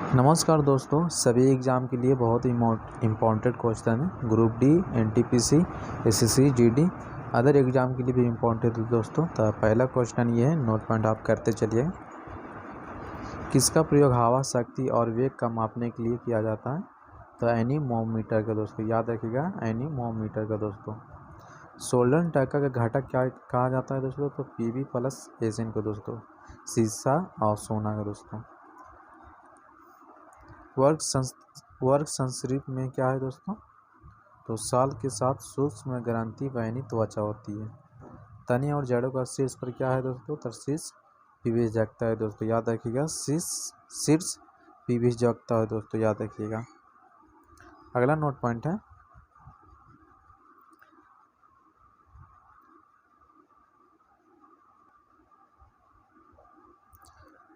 नमस्कार दोस्तों, सभी एग्ज़ाम के लिए बहुत ही इम्पोर्टेंट क्वेश्चन है। Group D, NTPC, SSC, GD, other exam के लिए भी इम्पोर्टेंट है दोस्तों। तो पहला क्वेश्चन ये है, नोट पॉइंट आप करते चलिए। किसका प्रयोग हवा, शक्ति और वेग का मापने के लिए किया जाता है? तो एनीमोमीटर का दोस्तों, याद रखिएगा, एनीमोमीटर का दोस्तों। सोल्डर टक्का का घटक क्या कहा जाता है दोस्तों? तो पीबी प्लस एसिन को दोस्तों। शीशा और सोना का दोस्तों। वर्ग संस्कृत में क्या है दोस्तों? तो साल के साथ सूक्ष्म ग्रंथि वाहिनी त्वचा होती है। तनी और जड़ों का शीर्ष पर क्या है दोस्तों? तो शीर्ष पीयूष जगता है दोस्तों, याद रखिएगा, शीर्ष पीयूष जगता है दोस्तों, याद रखिएगा। अगला नोट पॉइंट है,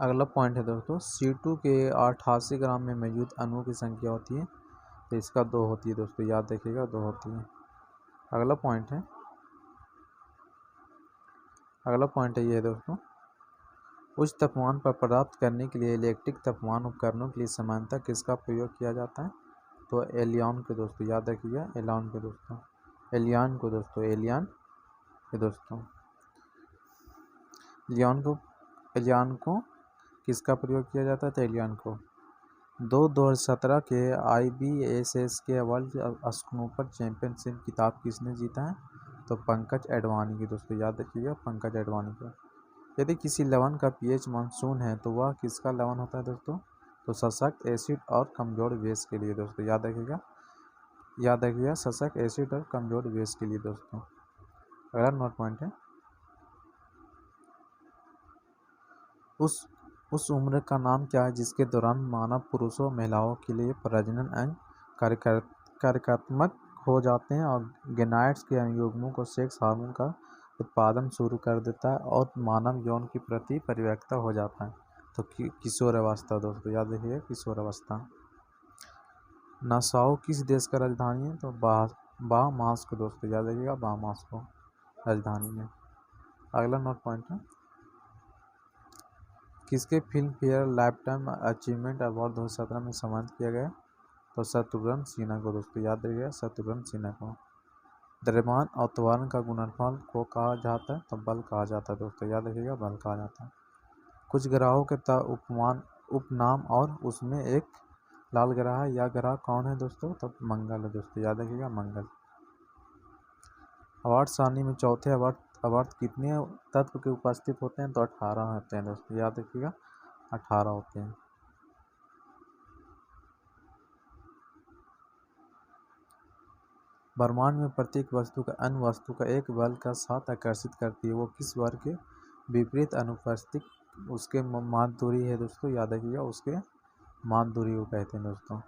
अगला पॉइंट है दोस्तों, C2 के 88 ग्राम में मौजूद अणुओं की संख्या होती है। तो इसका 2 होती है दोस्तों, याद रखिएगा, 2 होती है। अगला पॉइंट है ये दोस्तों, उच्च तापमान पर प्राप्त करने के लिए इलेक्ट्रिक तापमान उपकरणों के लिए सामान्यतः किसका प्रयोग किया जाता है? तो एलियन के दोस्तों, याद रखिएगा, एलियन के दोस्तों, एलियन को दोस्तों, एलियन के दोस्तों। एलियन को किसका प्रयोग किया जाता है? तो एलियन को। 2017 के IBSS के वर्ल्ड स्नूकर चैंपियनशिप खिताब किसने जीता है? तो पंकज एडवाणी की दोस्तों, याद रखिएगा, पंकज एडवाणी का। यदि किसी लवण का pH मानसून है तो वह किसका लवण होता है दोस्तों? तो सशक्त एसिड और कमजोर बेस के लिए दोस्तों, याद रखिएगा, सशक्त एसिड और कमजोर बेस के लिए दोस्तों। अगला नोट पॉइंट है, उस उम्र का नाम क्या है जिसके दौरान मानव पुरुषों और महिलाओं के लिए प्रजनन अंग कार्यात्मक हो जाते हैं और गेनाइड्स के युग्मों को सेक्स हार्मोन का उत्पादन शुरू कर देता है और मानव यौन के प्रति परिपक्वता हो जाता है? तो किशोर अवस्था दोस्तों, याद रखिएगा, किशोर अवस्था। नासाउ किस देश का राजधानी है? तो बाहामास को दोस्तों, याद रखिएगा, बाहामास को राजधानी है। अगला नोट पॉइंट है, किसके film fair life time achievement award 2017 में सम्मानित किया गया? तो शत्रुघ्न सिन्हा को दोस्तों, याद रखिएगा, शत्रुघ्न सिन्हा को। द्रव्यमान और त्वरण का गुणनफल को कहा जाता है? तो बल कहा जाता है दोस्तों, याद रखिएगा, बल कहा जाता है। कुछ ग्रहों के उपनाम और उसमें एक लाल ग्रह है, यह ग्रह कौन है दोस्तों? तो मंगल है दोस्तों, याद रखिएगा, मंगल। अवार्ड सारणी में चौथे अवार्ड कितने तत्व के उपस्थित होते हैं? तो 18 होते हैं दोस्तों, याद रखिएगा, 18 होते हैं। ब्रह्मांड में प्रत्येक वस्तु का अन्य वस्तु का एक बल का साथ आकर्षित करती है, वो किस बल के विपरीत अनुपस्थित उसके माध्य दूरी है दोस्तों, याद रखिएगा, उसके माध्य दूरी को कहते हैं दोस्तों।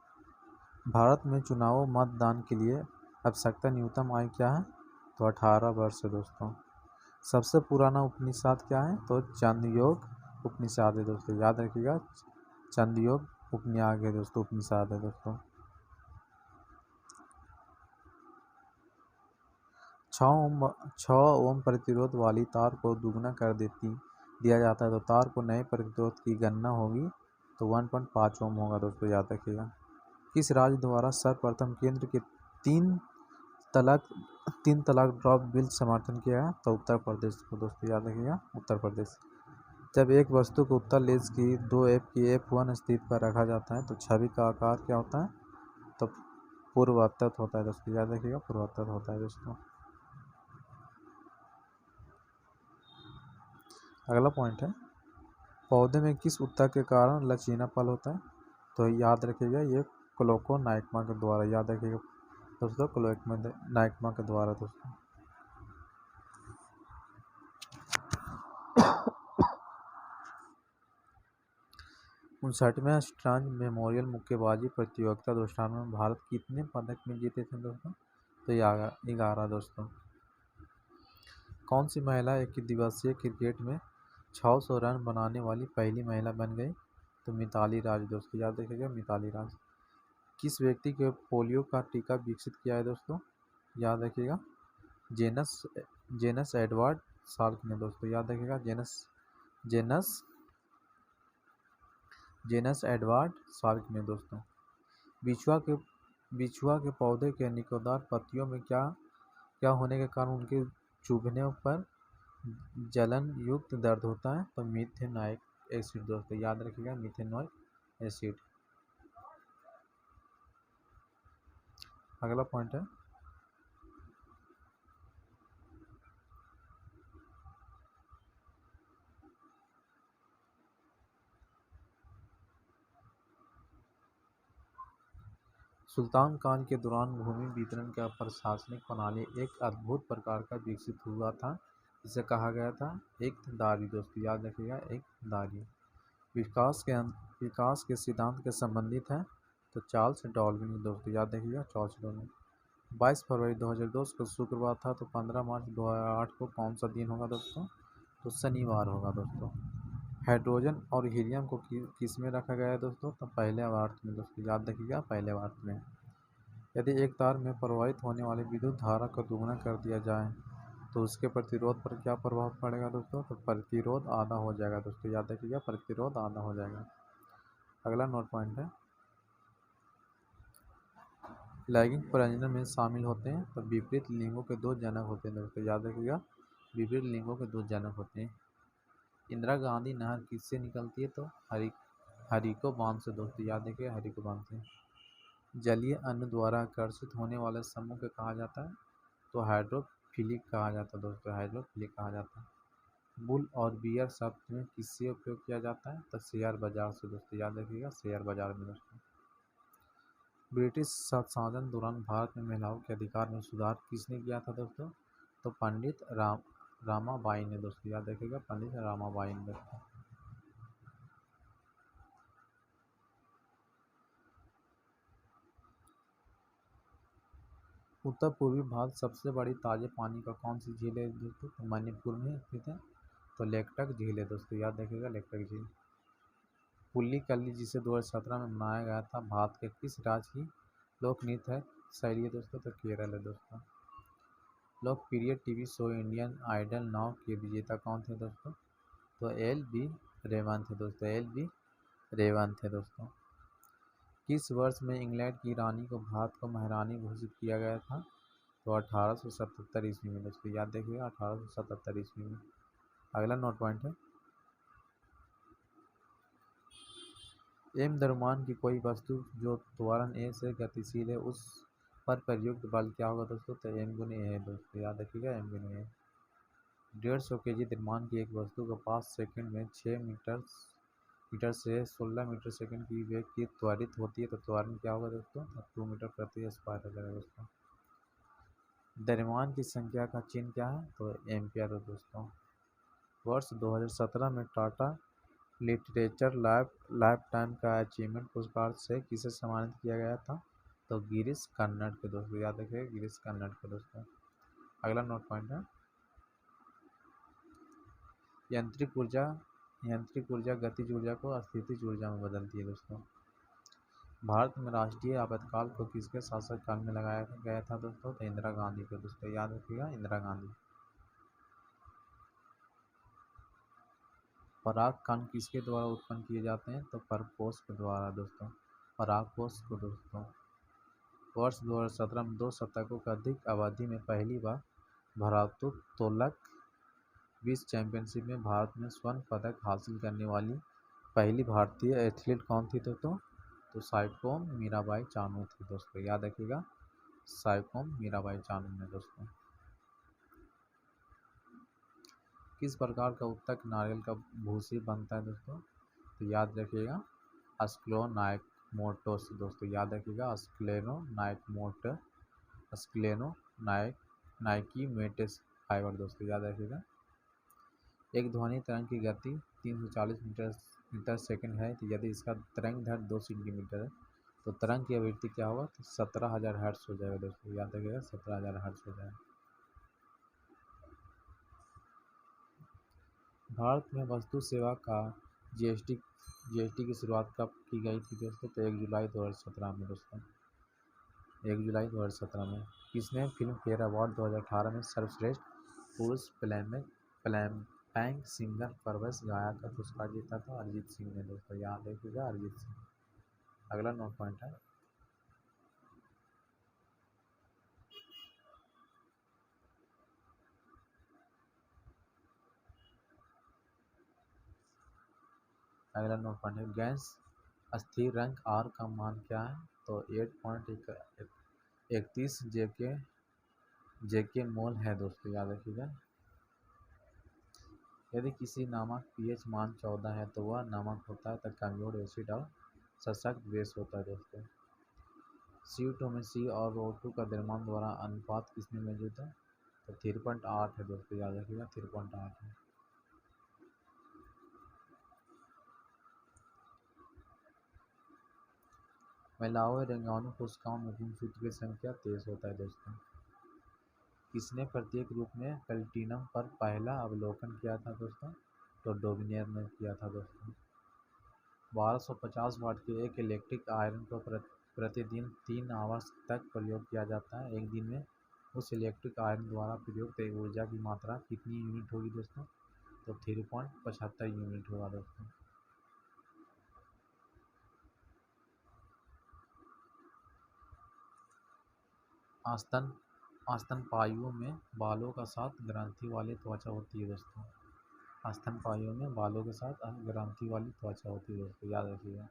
भारत में चुनाव मतदान के लिए आवश्यकता न्यूनतम आयु क्या है? तो 18 वर्ष है दोस्तों। सबसे पुराना उपनिषद क्या है? तो छांदोग्य उपनिषद है दोस्तों, याद रखिएगा, छांदोग्य उपनिषद है दोस्तों, उपनिषद है दोस्तों। 6 ओम प्रतिरोध वाली तार को दुगना कर दिया जाता है तो तार को नए प्रतिरोध की गणना होगी तो 1.5 ओम होगा दोस्तों, याद रखिएगा। किस राज्य द्वारा सर्वप्रथम केंद्र के तीन तलाक ड्रॉप बिल समर्थन किया है? तो उत्तर प्रदेश को दोस्तों, याद रखिएगा, उत्तर प्रदेश। जब एक वस्तु को उत्तर लेंस की 2f की f1 स्थिति पर रखा जाता है तो छवि का आकार क्या होता है? तो पूर्वोत्तर होता है दोस्तों, याद रखिएगा, पूर्वोत्तर होता है दोस्तों। अगला पॉइंट है, पौधे में किस उत्तक के कारण लचीला फल होता है? तो याद रखिएगा, ये क्लोकोनाइकमा के द्वारा, याद रखिएगा दोस्तों, क्लोकोनाइकमा के द्वारा दोस्तों। 59वें स्ट्रांज मेमोरियल मुक्केबाजी प्रतियोगिता 2018 में भारत कितने पदक में जीते थे दोस्तों? तो 11 दोस्तों। कौन सी महिला एक दिवसीय क्रिकेट में 600 रन बनाने वाली पहली महिला बन गई? तो मिताली राज दोस्तों, याद रखिएगा, मिताली राज। किस व्यक्ति के पोलियो का टीका विकसित किया है दोस्तों? याद रखिएगा, जेनस एडवर्ड साल्क ने दोस्तों, याद रखिएगा, जेनस जेनस एडवर्ड शार्क ने दोस्तों। बिछुआ के पौधे के निकोदार पत्तियों में क्या क्या होने के कारण उनके चुभने पर जलन युक्त दर्द होता है? तो मीथेनॉइक एसिड दोस्तों, याद रखिएगा मीथेनॉइक एसिड। अगला पॉइंट है सुल्तान खान के दौरान भूमि वितरण का प्रशासनिक प्रणाली एक अद्भुत प्रकार का विकसित हुआ था, जिसे कहा गया था एकदारी दोस्तों, याद रखिएगा एकदारी। विकास के सिद्धांत के संबंधित है तो चार्ल्स डार्विन दोस्तों, याद रखिएगा चार्ल्स डार्विन। 22 फरवरी 2002 को शुक्रवार था, तो 15 मार्च 2008 को कौन सा दिन होगा दोस्तों? तो शनिवार होगा दोस्तों। हाइड्रोजन और हीलियम को किस में रखा गया है दोस्तों? तो पहले वार्त में दोस्तों, याद रखिएगा पहले वार्त में। यदि एक तार में प्रवाहित होने वाली विद्युत धारा को दुगना कर दिया जाए तो उसके प्रतिरोध पर क्या प्रभाव पड़ेगा दोस्तों? तो प्रतिरोध आधा हो जाएगा दोस्तों, याद रखिएगा प्रतिरोध आधा हो जाएगा। अगला नोट पॉइंट है लैंगिक प्रजनन में शामिल होते हैं तो विपरीत लिंगों के दो जनक होते हैं दोस्तों, याद रखिएगा विपरीत लिंगों के दो जनक होते हैं। इंदिरा गांधी नहर किससे निकलती है? तो हरिको बांध से दोस्तों, याद रखिएगा हरिको बांध से। जलीय अन्न द्वारा आकर्षित होने वाले समूह को कहा जाता है? तो हाइड्रोफिलिक कहा जाता है दोस्तों, हाइड्रोफिलिक कहा जाता है। बुल और बियर शब्द में किससे उपयोग किया जाता है? तो शेयर बाजार से दोस्तों, याद रखिएगा शेयर बाजार में दोस्तों। ब्रिटिश शासन दौरान भारत में महिलाओं के अधिकार में सुधार किसने किया था दोस्तों? तो पंडित रामाबाई ने दोस्तों, याद रखिएगा पंडित रामाबाई ने दोस्तों। उत्तर पूर्वी भारत सबसे बड़ी ताजे पानी का कौन सी झील है दोस्तों? तो मणिपुर में स्थित है, तो लेकटक झील है दोस्तों, याद रखिएगा लेकटक झील। पुल्लिकली जिसे 2017 में मनाया गया था, भारत के किस राज्य की लोक नृत्य है शैली है दोस्तों? तो केरल है दोस्तों। लोकप्रिय टीवी शो इंडियन आइडल 9 के विजेता कौन थे दोस्तों? तो एल.बी. रेवंत थे दोस्तों, एल.बी. रेवंत थे दोस्तों। किस वर्ष में इंग्लैंड की रानी को भारत को महारानी घोषित किया गया था? तो 1877 ईस्वी में दोस्तों, याद रखिएगा 1877 ईस्वी में। अगला नोट पॉइंट है एम द्रव्यमान की कोई वस्तु जो त्वरण ए से गतिशील है उस पर प्रयुक्त बल क्या होगा दोस्तों? तो एम गुने ए है दोस्तों, याद रखिएगा एम गुने ए। 150 kg द्रव्यमान की एक वस्तु को 5 सेकंड में 6 मीटर से 16 मीटर सेकंड की वेग की त्वरित होती है, तो त्वरण क्या होगा दोस्तों? 2 मीटर प्रति स्क्वायर हो जाएगा दोस्तों। द्रव्यमान की संख्या का चिन्ह क्या है? तो एम्पियर है दोस्तों। वर्ष 2017 में टाटा लिटरेचर लाइफ टाइम का अचीवमेंट पुरस्कार से किसे सम्मानित किया गया था? तो गिरीश कर्नाड के दोस्तों, याद रखिए गिरीश कर्नाड के दोस्तों। अगला नोट पॉइंट है यांत्रिक ऊर्जा गतिज ऊर्जा को स्थितिज ऊर्जा में बदलती है दोस्तों। भारत में राष्ट्रीय आपातकाल को किसके शासक काल में लगाया गया था दोस्तों? तो इंदिरा गांधी को दोस्तों, याद रखिएगा इंदिरा गांधी। परागकण किसके द्वारा उत्पन्न किए जाते हैं? तो परपोष के द्वारा दोस्तों, परागकोष को दोस्तों। वर्ष 2017 में 2 शतकों से अधिक अवधि में पहली बार भारोत्तोलक विश्व चैंपियनशिप में भारत में स्वर्ण पदक हासिल करने वाली पहली भारतीय एथलीट कौन थी दोस्तों? तो साइकोम मीराबाई चानू थी दोस्तों, याद रखिएगा साइकोम मीराबाई चानू ने दोस्तों। किस प्रकार का उत्तक नारियल का भूसी बनता है दोस्तों? तो याद रखिएगा स्क्लेरोनाइकोमोटोस दोस्तों, याद रखिएगा स्क्लेरोनाइकोमोटस फाइबर दोस्तों, याद रखिएगा। एक ध्वनि तरंग की गति 340 मीटर सेकंड है, तो यदि इसका तरंग दैर्घ्य 2 सेंटीमीटर है तो तरंग की आवृत्ति क्या होगा? तो 17,000 हर्ट्ज हो जाएगा दोस्तों, याद रखिएगा 17,000 हर्ट्ज हो जाएगा। भारत में वस्तु सेवा का जीएसटी की शुरुआत कब की गई थी दोस्तों? तो 1 जुलाई 2017 में दोस्तों, 1 जुलाई 2017 में। किसने फिल्म फेयर अवार्ड 2018 में सर्वश्रेष्ठ पुरुष पैंग सिंगर सर्वश्रेष्ठ गायक का पुरस्कार जीता था अरिजीत सिंह ने दोस्तों, याद रखिएगा अरिजीत सिंह। अगला 9 पॉइंट है, अगला 9 पॉइंट है, गैस अस्थिर रंग आर का मान क्या है? तो 8.31 जेके मोल है दोस्तों, याद रखिएगा। यदि किसी नमक पीएच मान 14 है तो वह नमक होता है, तो कमजोर एसिड और सशक्त बेस होता है दोस्तों। CO2 में C और O2 का द्रव्यमान द्वारा अनुपात किसमें मौजूद है? तो 3.8 है दोस्तों, याद रखिएगा 3.8 है। महिलाओं और रंगाणु कोशिकाओं में गुणसूत्र की संख्या 23 होता है दोस्तों। किसने प्रत्येक रूप में प्लेटिनम पर पहला अवलोकन किया था दोस्तों? तो डोबिनियर ने किया था दोस्तों। 1250 वाट के एक इलेक्ट्रिक आयरन को प्रतिदिन 3 आवर्स तक प्रयोग किया जाता है। एक दिन में उस इलेक्ट्रिक आयरन द्वारा प्रयुक्त ऊर्जा की मात्रा कितनी यूनिट होगी दोस्तों? तो 3.75 यूनिट होगा दोस्तों। स्तनपायियों में बालों का साथ ग्रंथि वाली त्वचा होती है दोस्तों। स्तनपायियों में बालों के साथ ग्रंथि वाली त्वचा होती है दोस्तों, याद रखिएगा।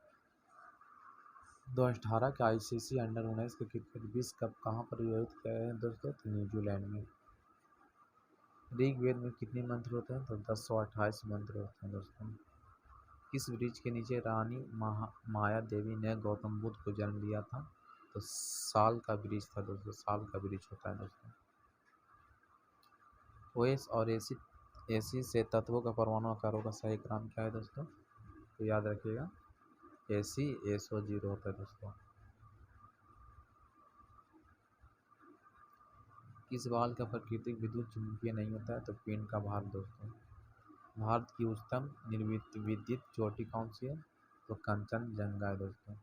2018 के ICC अंडर-19 के क्रिकेट विश्व कप कहाँ पर आयोजित किया गया है दोस्तों? तो न्यूजीलैंड में। ऋग्वेद में कितने मंत्र होते हैं? तो 1028 मंत्र होते हैं दोस्तों। किस वृक्ष के नीचे रानी माया देवी ने गौतम बुद्ध को जन्म दिया था? तो साल का वृक्ष था दोस्तों, साल का वृक्ष होता है दोस्तों। OS और AC से तत्वों का परमाणु आकारों का सही क्रम क्या है दोस्तों? तो याद रखिएगा AC SO0 होता है दोस्तों। किस बाल का प्राकृतिक विद्युत चुम्बकीय नहीं होता है? तो पिंड का भार दोस्तों। भारत की उच्चतम विद्युत चोटी कौन सी है? तो कंचनजंगा है दोस्तों।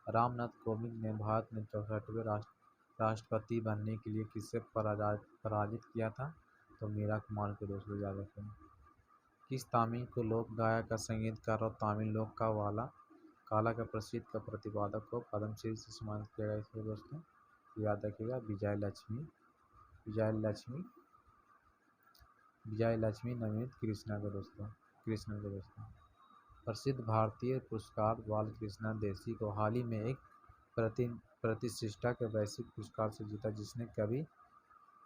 रामनाथ कोविंद ने भारत में 64वें राष्ट्रपति बनने के लिए किससे पराजित किया था? तो मीरा कुमार को दोस्तों, याद रखें। किस तमिल को लोक गायक का संगीतकार और तमिल लोक का वाला काला का प्रसिद्ध का प्रतिपादक को पद्मश्री से सम्मानित किया गया था दोस्तों? याद रखिएगा विजय लक्ष्मी नमित कृष्णा को दोस्तों। प्रसिद्ध भारतीय पुरस्कार बालकृष्ण देशी को हाल ही में एक प्रतिष्ठिता के वैश्विक पुरस्कार से जीता, जिसने कवि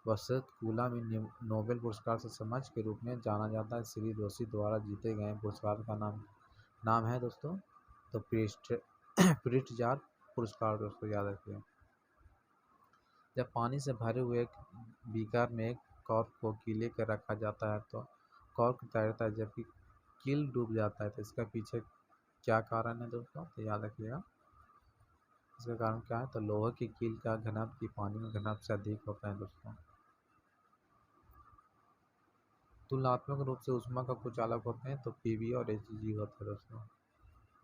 वसंत कुला में नोबेल पुरस्कार से सम्मानित के रूप में जाना जाता है। श्री जोशी द्वारा जीते गए पुरस्कार का नाम है दोस्तों तो प्रिट्जर पुरस्कार दोस्तों, याद रखिए। जब पानी से भरे हुए एक बीकर में एक कॉर्क को कीले कर रखा जाता है तो कॉर्क तैरता है, जबकि कील डूब जाता है, तो इसका पीछे क्या कारण है दोस्तों? तो याद रखिएगा इसका कारण क्या है? तो लोहे की कील का घनत्व की पानी में घनत्व से अधिक होता है दोस्तों। तुलनात्मक रूप से ऊष्मा का कुचालक होते हैं तो PV और HG होते हैं दोस्तों।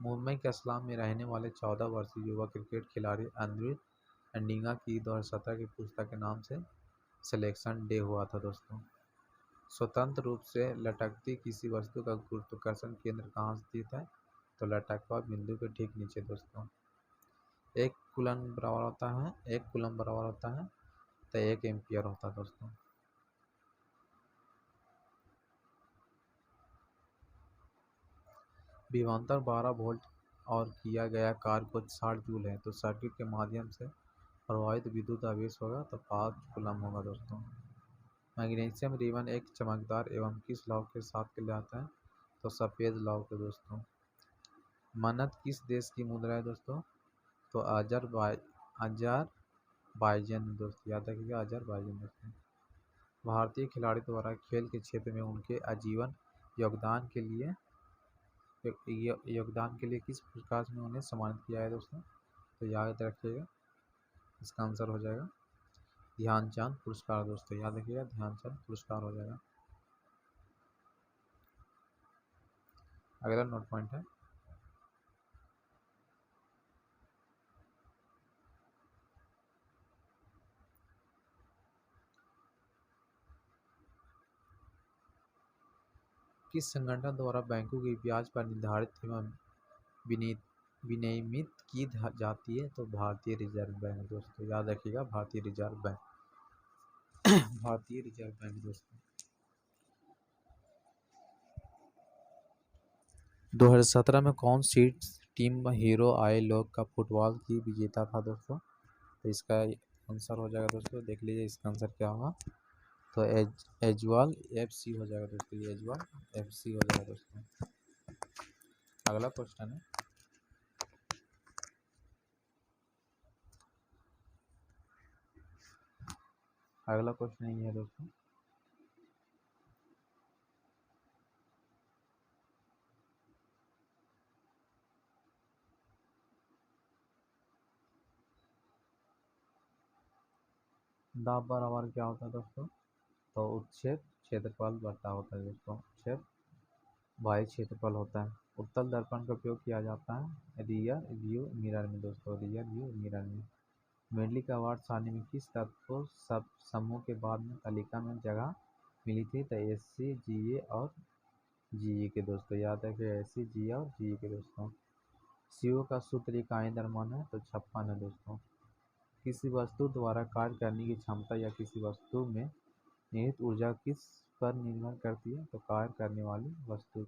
मुंबई के इस्लाम में रहने वाले 14 वर्षीय युवा क्रिकेट खिलाड़ी अद्वैत अडिगा की 2017 की पुस्तक के नाम से सिलेक्शन डे हुआ था दोस्तों। स्वतंत्र रूप से लटकती किसी वस्तु का गुरुत्वाकर्षण केंद्र कहाँ स्थित है? तो लटकवा बिंदु के ठीक नीचे दोस्तों। एक कूलम्ब बराबर होता है तो 1 एम्पियर होता है दोस्तों। विभवांतर 12 वोल्ट और किया गया कार्य को 60 जूल है, तो सर्किट के माध्यम से प्रवाहित विद्युत आवेश होगा तो 5 कूलम्ब होगा दोस्तों। मैग्नीशियम रिबन एक चमकदार एवं किस लौह के साथ कहलाता है? तो सफ़ेद लौह के दोस्तों। मन्नत किस देश की मुद्रा है दोस्तों? तो अजरबैजान दोस्तों, याद रखिएगा अजरबैजान दोस्तों। भारतीय खिलाड़ी द्वारा खेल के क्षेत्र में उनके आजीवन योगदान के लिए किस पुरस्कार में उन्हें सम्मानित किया है दोस्तों? तो याद रखिएगा इसका आंसर हो जाएगा ध्यानचंद पुरस्कार दोस्तों, याद रखिएगा ध्यानचंद पुरस्कार हो जाएगा। अगला नोट पॉइंट है, किस संगठन द्वारा बैंकों की ब्याज पर निर्धारित एवं विनियमित की जाती है? तो भारतीय रिजर्व बैंक दोस्तों, याद रखिएगा भारतीय रिजर्व बैंक। भारतीय रिजर्व बैंक दोस्तों। 2017 में कौन सी टीम हीरो आई लोग का फुटबॉल की विजेता था दोस्तों? तो इसका आंसर हो जाएगा दोस्तों, देख लीजिए इसका आंसर क्या होगा। तो एजवाल FC हो जाएगा दोस्तों, ये एजवाल FC हो जाएगा दोस्तों। अगला क्वेश्चन है, अगला क्वेश्चन ये है दोस्तों, दाब बराबर क्या होता है दोस्तों? तो उत्क्षेप क्षेत्रफल बढ़ता होता है दोस्तों, उत्क्षेप बाह्य क्षेत्रफल होता है। उत्तल दर्पण का उपयोग किया जाता है रियर व्यू मिरर में दोस्तों, रियर व्यू मिरर में। मेंडली का अवार्ड सारणी में किस तत्व को सब समूह के बाद में तालिका में जगह मिली थी? तो SC GA और GE के दोस्तों, याद है कि SC GA और GE के दोस्तों। CO का सूत्र इकाई द्रव्यमान है तो 56 है दोस्तों। किसी वस्तु द्वारा कार्य करने की क्षमता या किसी वस्तु में निहित ऊर्जा किस पर निर्भर करती है? तो कार्य करने वाली वस्तु